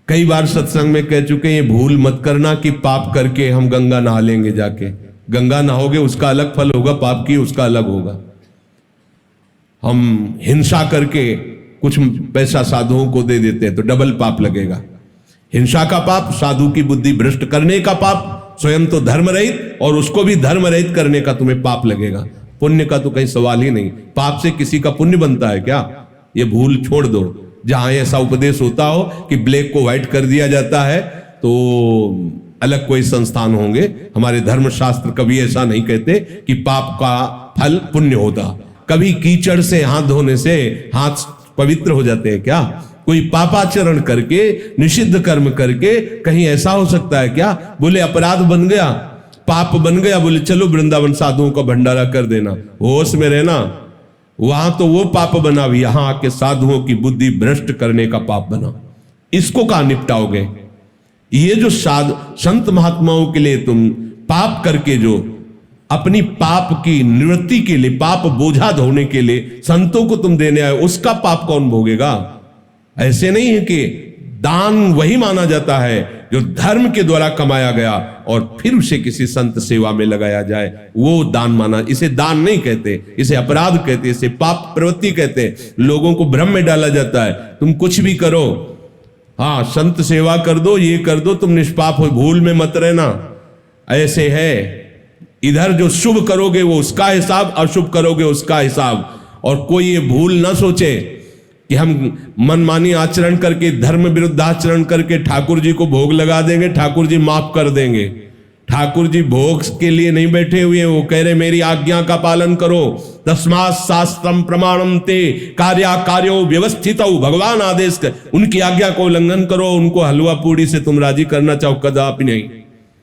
कई बार सत्संग में कह चुके हैं, ये भूल मत करना कि पाप करके हम गंगा नहा लेंगे जाके। गंगा नहाओगे उसका अलग फल होगा, पाप की उसका अलग होगा। हम हिंसा करके कुछ पैसा साधुओं को दे देते हैं तो डबल पाप लगेगा। हिंसा का पाप, साधु की बुद्धि भ्रष्ट करने का पाप, स्वयं तो धर्म रहित और उसको भी धर्म रहित करने का तुम्हें पाप लगेगा। पुण्य का तो कहीं सवाल ही नहीं। पाप से किसी का पुण्य बनता है क्या? ये भूल छोड़ दो। जहां ऐसा उपदेश होता हो कि ब्लैक को व्हाइट कर दिया जाता है तो अलग कोई संस्थान होंगे। हमारे धर्मशास्त्र कभी ऐसा नहीं कहते कि पाप का फल पुण्य होता। कभी कीचड़ से हाथ धोने से हाथ पवित्र हो जाते हैं क्या? कोई पापाचरण करके, निषिद्ध कर्म करके कहीं ऐसा हो सकता है क्या? बोले अपराध बन गया, पाप बन गया, बोले चलो वृंदावन साधुओं का भंडारा कर देना। होश में रहना, वहां तो वो पाप बना, भी यहां आके साधुओं की बुद्धि भ्रष्ट करने का पाप बना। इसको कहां निपटाओगे? ये जो संत महात्माओं के लिए तुम पाप करके जो अपनी पाप की निवृत्ति के लिए, पाप बोझा धोने के लिए संतों को तुम देने आए, उसका पाप कौन भोगेगा? ऐसे नहीं है कि दान वही माना जाता है जो धर्म के द्वारा कमाया गया और फिर उसे किसी संत सेवा में लगाया जाए, वो दान माना। इसे दान नहीं कहते, इसे अपराध कहते, इसे पाप प्रवृत्ति कहते। लोगों को भ्रम में डाला जाता है, तुम कुछ भी करो, हाँ संत सेवा कर दो, ये कर दो, तुम निष्पाप हो, भूल में मत रहना। ऐसे है, इधर जो शुभ करोगे वो उसका हिसाब, अशुभ करोगे उसका हिसाब। और कोई ये भूल ना सोचे कि हम मनमानी आचरण करके, धर्म विरुद्ध आचरण करके ठाकुर जी को भोग लगा देंगे, ठाकुर जी माफ कर देंगे। ठाकुर जी भोग के लिए नहीं बैठे हुए हैं, वो कह रहे मेरी आज्ञा का पालन करो। तस्मात् शास्त्रम प्रमाणम ते कार्या कार्यो व्यवस्थित। भगवान आदेश कर, उनकी आज्ञा को उल्लंघन करो, उनको हलवा पूड़ी से तुम राजी करना चाहो, कदापि नहीं।